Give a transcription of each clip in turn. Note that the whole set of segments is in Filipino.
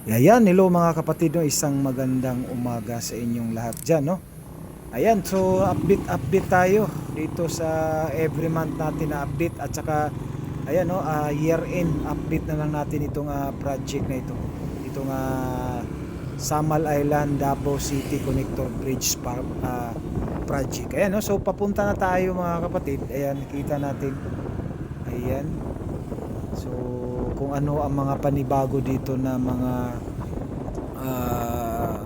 Ayan, hello mga kapatid, no? Isang magandang umaga sa inyong lahat dyan, no? Ayan, so update tayo dito sa every month natin na update at saka ayan, no, year end update na lang natin itong project na ito. Itong Samal Island Davao City Connector Bridge project. Ayan, no? So papunta na tayo mga kapatid. Ayan, nakita natin. Ayan. So kung ano ang mga panibago dito na mga ah,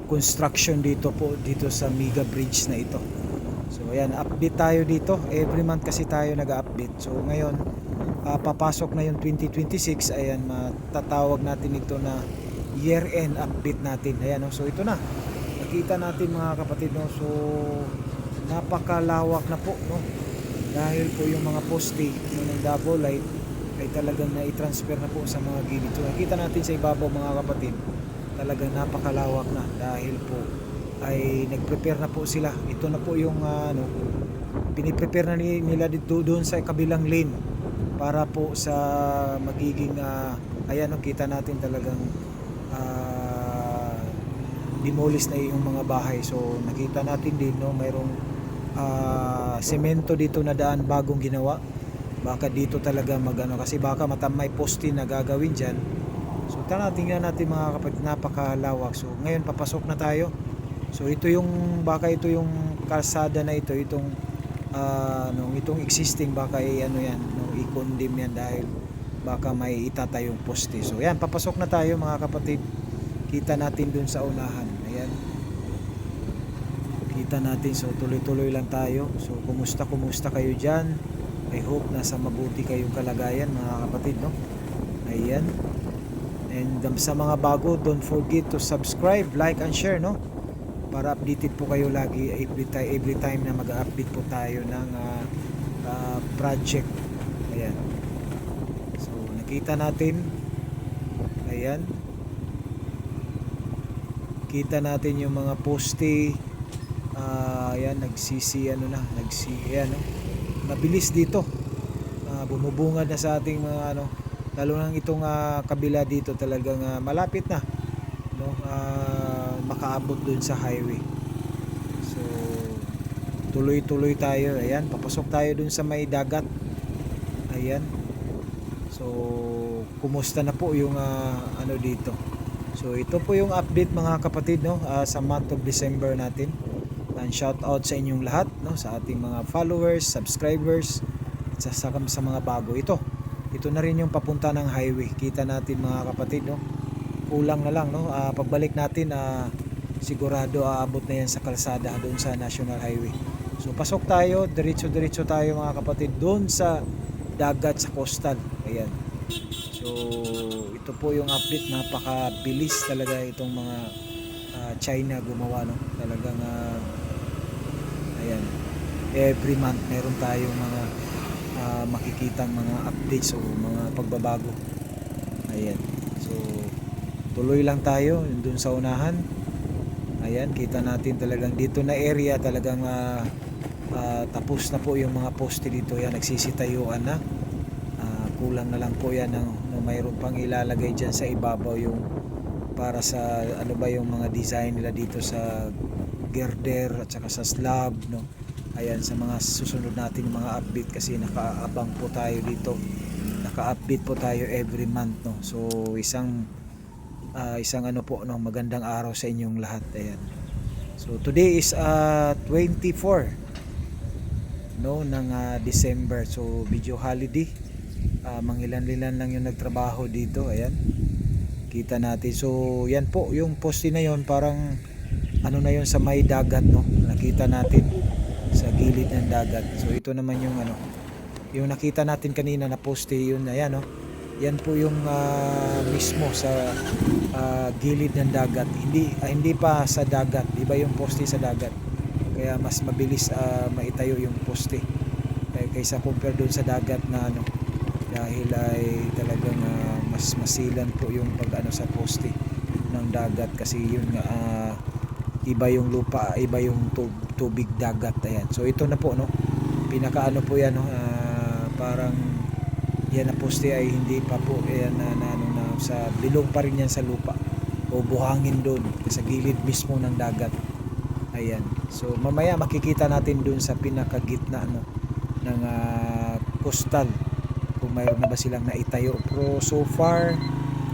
construction dito po dito sa mega bridge na ito. So ayan, update tayo dito. Every month kasi tayo nag-update. So ngayon, papasok na yung 2026. Ayan, matatawag natin ito na year-end update natin. Ayan, no? So ito na. Nakita natin mga kapatid, no? So napakalawak na po, no? Dahil po yung mga poste ng Davao Light ay talagang na-transfer na po sa mga gilid. So nakita natin sa ibabaw mga kapatid, talagang napakalawak na dahil po ay nag-prepare na po sila. Ito na po yung piniprepare na nila dito doon sa kabilang lane para po sa magiging ayan, no, kita natin talagang demolish na yung mga bahay. So nakita natin din, no, mayroong semento dito na daan bagong ginawa. Baka dito talaga magano kasi baka may poste na gagawin dyan. So tingnan natin mga kapatid, napakalawak. So ngayon papasok na tayo. So ito yung baka ito yung kalsada na ito, itong itong existing baka ano yan, no, i-condemn yan dahil baka may itatayong poste. So yan, papasok na tayo mga kapatid. Kita natin dun sa unahan. Ayan. Kita natin, so tuloy-tuloy lang tayo. So kumusta kayo dyan? I hope nasa mabuti kayong kalagayan mga kapatid, no? Ayan. And sa mga bago, don't forget to subscribe, like and share, no? Para updated po kayo lagi every time na mag-update po tayo ng project. Ayan. So nakita natin. Ayan. Kita natin yung mga poste. Ayan, ayan, no? Mabilis dito. Bumubungad na sa ating mga lalo nang itong kabila dito talagang malapit na, no, makaabot dun sa highway. So tuloy-tuloy tayo. Ayan, papasok tayo dun sa may dagat. Ayan. So kumusta na po yung dito. So ito po yung update mga kapatid, no, sa month of December natin. And shout out sa inyong lahat, no, sa ating mga followers, subscribers at sa mga bago. Ito na rin yung papunta ng highway. Kita natin mga kapatid, no. Kulang na lang, no. Pagbalik natin sigurado aabot na yan sa kalsada doon sa National Highway. So pasok tayo, diretso tayo mga kapatid doon sa dagat, sa coastal. Ayan. So ito po yung update, napakabilis talaga itong mga China gumawa, no. Talagang ayan, every month meron tayong mga makikitang mga updates o mga pagbabago. Ayan. So tuloy lang tayo dun sa unahan. Ayan, kita natin talagang dito na area talagang tapos na po yung mga poste dito. Yan, nagsisitayuan na. Kulang na lang po yan ng mayroon pang ilalagay dyan sa ibabaw yung para sa yung mga design nila dito sa girder at saka sa slab, no. Ayan, sa mga susunod natin mga update kasi nakaabang po tayo dito, naka-update po tayo every month, no. So isang no, magandang araw sa inyong lahat. Ayan. So today is 24 no ng December. So video holiday. Mangilan-lilan lang yung nagtrabaho dito. Ayan. Kita natin. So yan po yung poste na yon, parang na yon sa may dagat, no. Nakita natin sa gilid ng dagat. So ito naman yung yung nakita natin kanina na poste yun. Ayan, no. Yan po yung mismo sa gilid ng dagat. Hindi pa sa dagat. Iba yung poste sa dagat. Kaya mas mabilis maitayo yung poste kaysa compare doon sa dagat na dahil ay talagang mas masilan po yung sa poste ng dagat kasi yun nga iba yung lupa, iba yung tubig dagat. Ayan. So ito na po, no. Pinaka po yan, no, parang yan na poste ay hindi pa po yan na sa bilog pa rin yan sa lupa o buhangin doon sa gilid mismo ng dagat. Ayan. So mamaya makikita natin doon sa pinakagitna ng coastal kung mayroon na ba silang naitayo. Pero so far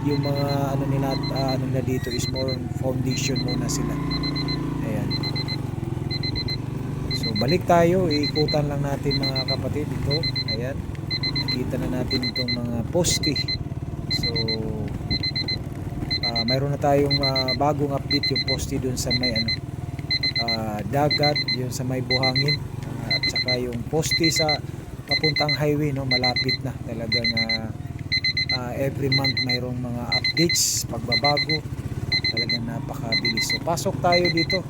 yung mga ano nila dito is more on foundation muna sila. Ayan. So balik tayo, iikutan lang natin mga kapatid ito. Ayan. Nakita na natin itong mga poste. So mayroon na tayong bagong update yung poste doon sa may dagat, yung sa may buhangin, at saka yung poste sa papuntang highway, no, malapit na talagang every month mayroong mga updates, pagbabago, talagang napakabilis. So pasok tayo dito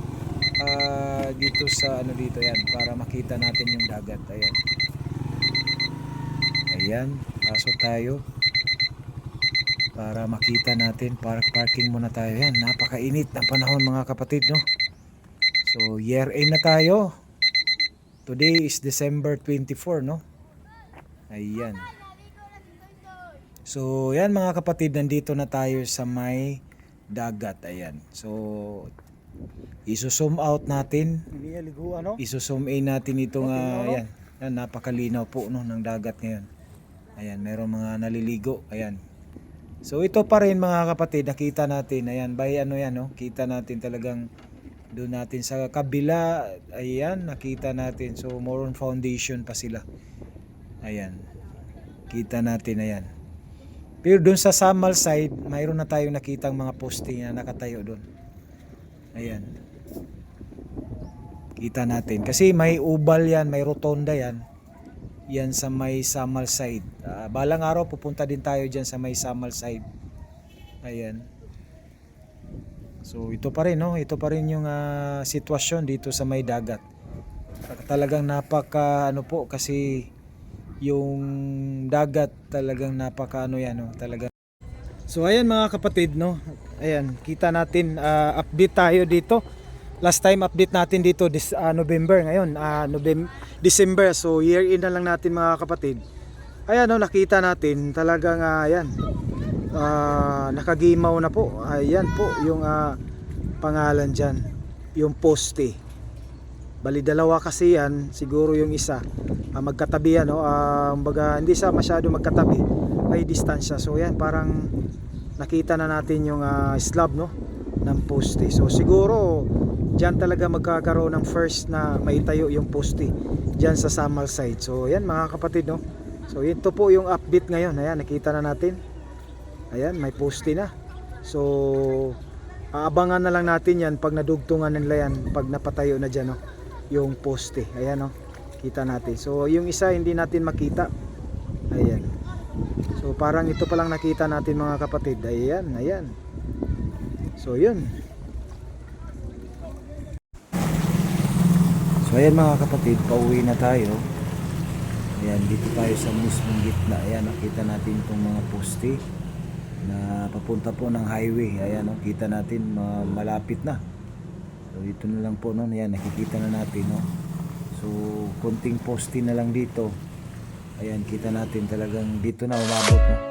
dito sa dito yan para makita natin yung dagat. Ayan. Ayan, pasok tayo para makita natin. Parking muna tayo. Yan, napakainit ng panahon mga kapatid, no. So year end na tayo. Today is December 24, no. Ayan. So yan mga kapatid, nandito na tayo sa may dagat. Ayan. So iso-zoom out natin. Iso-zoom in natin itong ayan. Yan, napakalinaw po, no, ng dagat ngayon. Ayan, mayroong mga naliligo. Ayan. So ito pa rin mga kapatid, nakita natin. Ayan, by yan, no, kita natin talagang doon natin sa kabila. Ayan, nakita natin. So more on foundation pa sila. Ayan, kita natin. Ayan. Pero doon sa Samal side, mayroon na tayong nakitang mga poste na nakatayo doon. Ayan, kita natin. Kasi may ubal yan, may rotonda yan. Yan sa may Samal side. Balang araw pupunta din tayo dyan sa may Samal side. Ayan. So ito pa rin, no? Ito pa rin yung sitwasyon dito sa may dagat. Talagang napaka po kasi yung dagat talagang napaka yan, no? Talagang. So ayan mga kapatid, no? Ayan, kita natin, update tayo dito. Last time update natin dito November, ngayon December. So year end na lang natin mga kapatid. Ayan, no, nakita natin talagang ayan, nakagimaw na po. Ayan po yung pangalan dyan, yung poste. Bali dalawa kasi yan, siguro yung isa magkatabi yan, no? Baga, hindi sa masyado magkatabi, may distansya. So yan, parang nakita na natin yung slab, no, ng poste. So siguro dyan talaga magkakaroon ng first na maitayo yung poste dyan sa Samal side. So yan mga kapatid, no. So ito po yung update ngayon. Ayan, nakita na natin. Ayan, may poste na. So aabangan na lang natin yan pag nadugtungan nila yan, pag napatayo na dyan, no, yung poste. Ayan, no, kita natin. So yung isa hindi natin makita. Ayan. So parang ito pa lang nakita natin mga kapatid. Ayan, ayan. So yun. So ayan mga kapatid, pauwi na tayo. Ayan, dito tayo sa mismong gitna. Ayan, nakita natin itong mga poste na papunta po ng highway. Ayan, no, kita natin malapit na. So dito na lang po, no. Ayan, nakikita na natin, no. So konting poste na lang dito. Ayan, kita natin talagang dito na umabot, no.